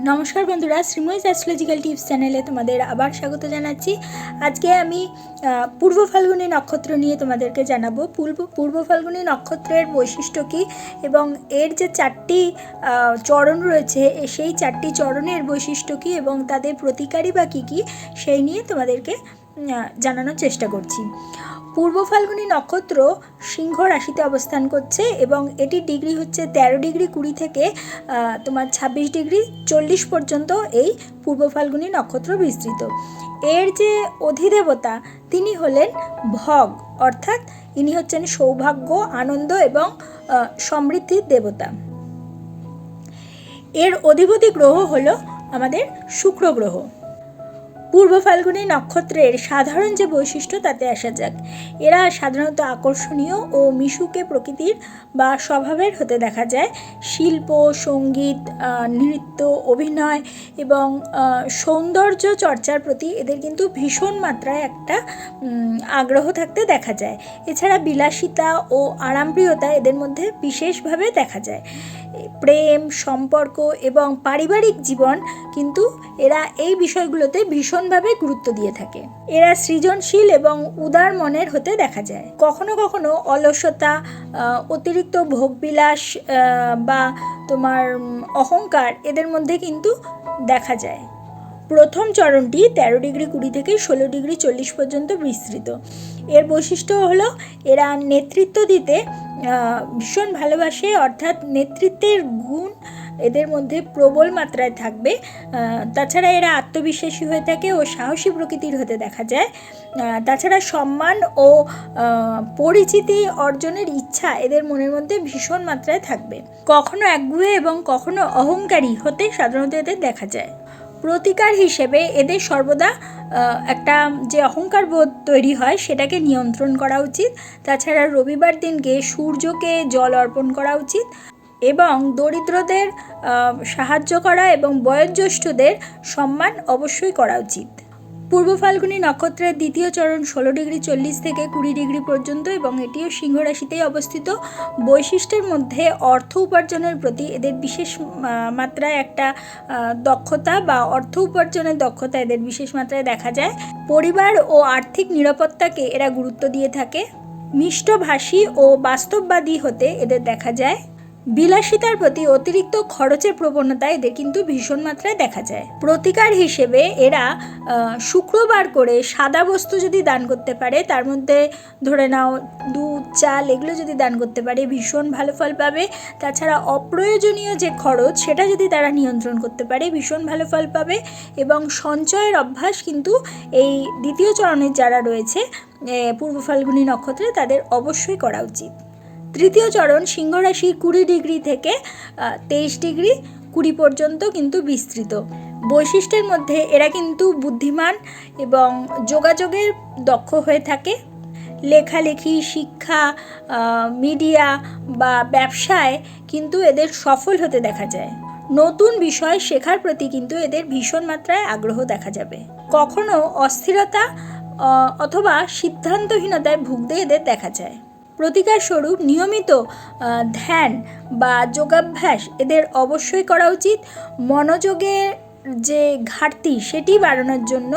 নমস্কার বন্ধুরা, Sreemoyee astrological tips চ্যানেলে তোমাদের আবার স্বাগত জানাচ্ছি। আজকে আমি পূর্ব ফাল্গুনী নক্ষত্র নিয়ে তোমাদেরকে জানাবো পূর্ব ফাল্গুনী নক্ষত্রের বৈশিষ্ট্য কী এবং এর যে চারটি চরণ রয়েছে সেই চারটি চরণের বৈশিষ্ট্য কী এবং তাদের প্রতিকারী বা কী কী সেই নিয়ে তোমাদেরকে জানানোর চেষ্টা করছি। পূর্ব ফাল্গুনী নক্ষত্র সিংহ রাশিতে অবস্থান করছে এবং এটির ডিগ্রি হচ্ছে 13 ডিগ্রি 20 থেকে তোমার 26 ডিগ্রি 40 পর্যন্ত এই পূর্ব ফাল্গুনী নক্ষত্র বিস্তৃত। এর যে অধিদেবতা তিনি হলেন ভগ, অর্থাৎ ইনি হচ্ছেন সৌভাগ্য, আনন্দ এবং সমৃদ্ধির দেবতা। এর অধিপতি গ্রহ হলো আমাদের শুক্র গ্রহ। পূর্ব ফাল্গুনী নক্ষত্রের সাধারণ যে বৈশিষ্ট্য তাতে আসা যাক। এরা সাধারণত আকর্ষণীয় ও মিশুকে প্রকৃতির বা স্বভাবের হতে দেখা যায়। শিল্প, সঙ্গীত, নৃত্য, অভিনয় এবং সৌন্দর্য চর্চার প্রতি এদের কিন্তু ভীষণ মাত্রায় একটা আগ্রহ থাকতে দেখা যায়। এছাড়া বিলাসিতা ও আরামপ্রিয়তা এদের মধ্যে বিশেষভাবে দেখা যায়। প্রেম, সম্পর্ক এবং পারিবারিক জীবন কিন্তু এরা এই বিষয়গুলোতে ভীষণভাবে গুরুত্ব দিয়ে থাকে। এরা সৃজনশীল এবং উদার মনের হতে দেখা যায়। কখনো কখনো অলসতা, অতিরিক্ত ভোগবিলাস বা তোমার অহংকার এদের মধ্যে কিন্তু দেখা যায়। প্রথম চরণটি 13 ডিগ্রি 20 থেকে 16 ডিগ্রি 40 পর্যন্ত বিস্তৃত। এর বৈশিষ্ট্য হলো এরা নেতৃত্ব দিতে ভীষণ ভালোবাসে, অর্থাৎ নেতৃত্বের গুণ এদের মধ্যে প্রবল মাত্রায় থাকবে। তাছাড়া এরা আত্মবিশ্বাসী হয়ে থাকে ও সাহসী প্রকৃতির হতে দেখা যায়। তাছাড়া সম্মান ও পরিচিতি অর্জনের ইচ্ছা এদের মনের মধ্যে ভীষণ মাত্রায় থাকবে। কখনো একগুঁয়ে এবং কখনো অহংকারী হতে সাধারণত এদের দেখা যায়। প্রতিকার হিসেবে এদের সর্বদা একটা যে অহংকার বোধ তৈরি হয় সেটাকে নিয়ন্ত্রণ করা উচিত। তাছাড়া রবিবার দিনকে সূর্যকে জল অর্পণ করা উচিত এবং দরিদ্রদের সাহায্য করা এবং বয়োজ্যেষ্ঠদের সম্মান অবশ্যই করা উচিত। পূর্ব ফাল্গুনী নক্ষত্রের দ্বিতীয় চরণ 16 ডিগ্রি 40 থেকে 20 ডিগ্রি পর্যন্ত এবং এটিও সিংহ রাশিতেই অবস্থিত। বৈশিষ্ট্যের মধ্যে অর্থ উপার্জনের প্রতি এদের বিশেষ মাত্রায় একটা দক্ষতা বা অর্থ উপার্জনের দক্ষতা এদের বিশেষ মাত্রায় দেখা যায়। পরিবার ও আর্থিক নিরাপত্তাকে এরা গুরুত্ব দিয়ে থাকে। মিষ্টভাষী ও বাস্তববাদী হতে এদের দেখা যায়। বিলাসিতার প্রতি অতিরিক্ত খরচের প্রবণতা এদের কিন্তু ভীষণ মাত্রায় দেখা যায়। প্রতিকার হিসেবে এরা শুক্রবার করে সাদা বস্তু যদি দান করতে পারে, তার মধ্যে ধরে নাও দুধ, চাল এগুলো যদি দান করতে পারে ভীষণ ভালো ফল পাবে। তাছাড়া অপ্রয়োজনীয় যে খরচ সেটা যদি তারা নিয়ন্ত্রণ করতে পারে ভীষণ ভালো ফল পাবে এবং সঞ্চয়ের অভ্যাস কিন্তু এই দ্বিতীয় চরণের যারা রয়েছে পূর্ব ফাল্গুনী নক্ষত্রে তাদের অবশ্যই করা উচিত। তৃতীয় চরণ সিংহ রাশির 20 ডিগ্রি থেকে 23 ডিগ্রি 20 পর্যন্ত কিন্তু বিস্তৃত। বৈশিষ্ট্যের মধ্যে এরা কিন্তু বুদ্ধিমান এবং যোগাযোগের দক্ষ হয়ে থাকে। লেখালেখি, শিক্ষা, মিডিয়া বা ব্যবসায় কিন্তু এদের সফল হতে দেখা যায়। নতুন বিষয় শেখার প্রতি কিন্তু এদের ভীষণ মাত্রায় আগ্রহ দেখা যাবে। কখনো অস্থিরতা অথবা সিদ্ধান্তহীনতায় ভুগতে এদের দেখা যায়। প্রতিকার স্বরূপ নিয়মিত ধ্যান বা যোগাভ্যাস এদের অবশ্যই করা উচিত। মনোযোগের যে ঘাটতি সেটি বাড়ানোর জন্য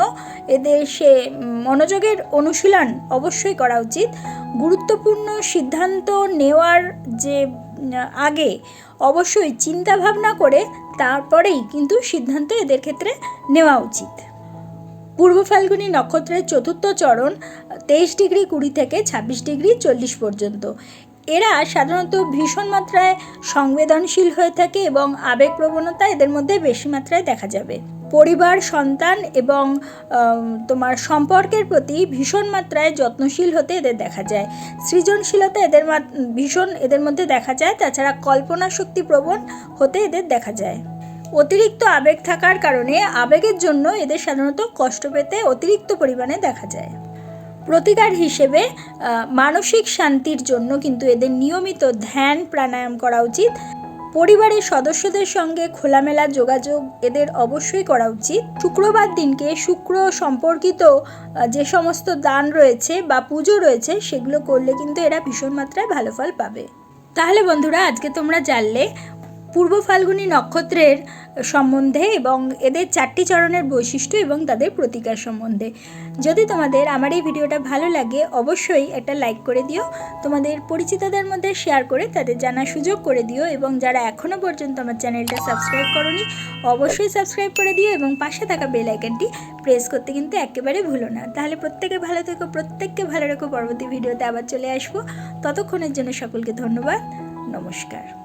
এদের মনোযোগের অনুশীলন অবশ্যই করা উচিত। গুরুত্বপূর্ণ সিদ্ধান্ত নেওয়ার যে আগে অবশ্যই চিন্তা ভাবনা করে তারপরেই কিন্তু সিদ্ধান্ত এদের ক্ষেত্রে নেওয়া উচিত। পূর্ব ফাল্গুনী নক্ষত্রের চতুর্থ চরণ 23 ডিগ্রি 20 থেকে 26 ডিগ্রি 40 পর্যন্ত। এরা সাধারণত ভীষণ মাত্রায় সংবেদনশীল হয়ে থাকে এবং আবেগপ্রবণতা এদের মধ্যে বেশি মাত্রায় দেখা যাবে। পরিবার, সন্তান এবং তোমার সম্পর্কের প্রতি ভীষণ মাত্রায় যত্নশীল হতে এদের দেখা যায়। সৃজনশীলতা এদের মধ্যে দেখা যায়। তাছাড়া কল্পনা শক্তি প্রবণ হতে এদের দেখা যায়। অতিরিক্ত আবেগ থাকার কারণে আবেগের জন্য এদের সাধারণত কষ্ট পেতে অতিরিক্ত পরিমাণে দেখা যায়। প্রতিকার হিসেবে মানসিক শান্তির জন্য কিন্তু এদের নিয়মিত ধ্যান প্রাণায়াম করা উচিত। পরিবারের সদস্যদের সঙ্গে খোলামেলা যোগাযোগ এদের অবশ্যই করা উচিত। শুক্রবার দিনকে শুক্র সম্পর্কিত যে সমস্ত দান রয়েছে বা পুজো রয়েছে সেগুলো করলে কিন্তু এরা ভীষণ মাত্রায় ভালো ফল পাবে। তাহলে বন্ধুরা, আজকে তোমরা জানলে পূর্ব ফাল্গুনী নক্ষত্রের সম্বন্ধে এবং এদের 4টি চরণের বৈশিষ্ট্য এবং তাদের প্রতিকার সম্বন্ধে। যদি তোমাদের আমার এই ভিডিওটা ভালো লাগে অবশ্যই একটা লাইক করে দিও, তোমাদের পরিচিতদের মধ্যে শেয়ার করে তাদের জানার সুযোগ করে দিও, এবং যারা এখনও পর্যন্ত আমার চ্যানেলটা সাবস্ক্রাইব করোনি অবশ্যই সাবস্ক্রাইব করে দিও এবং পাশে থাকা বেল আইকনটি প্রেস করতে কিন্তু একেবারে ভুলো না। তাহলে প্রত্যেকে ভালো থেকো, প্রত্যেককে ভালো রেখো। পরবর্তী ভিডিওতে আবার চলে আসবো। ততক্ষণের জন্য সকলকে ধন্যবাদ। নমস্কার।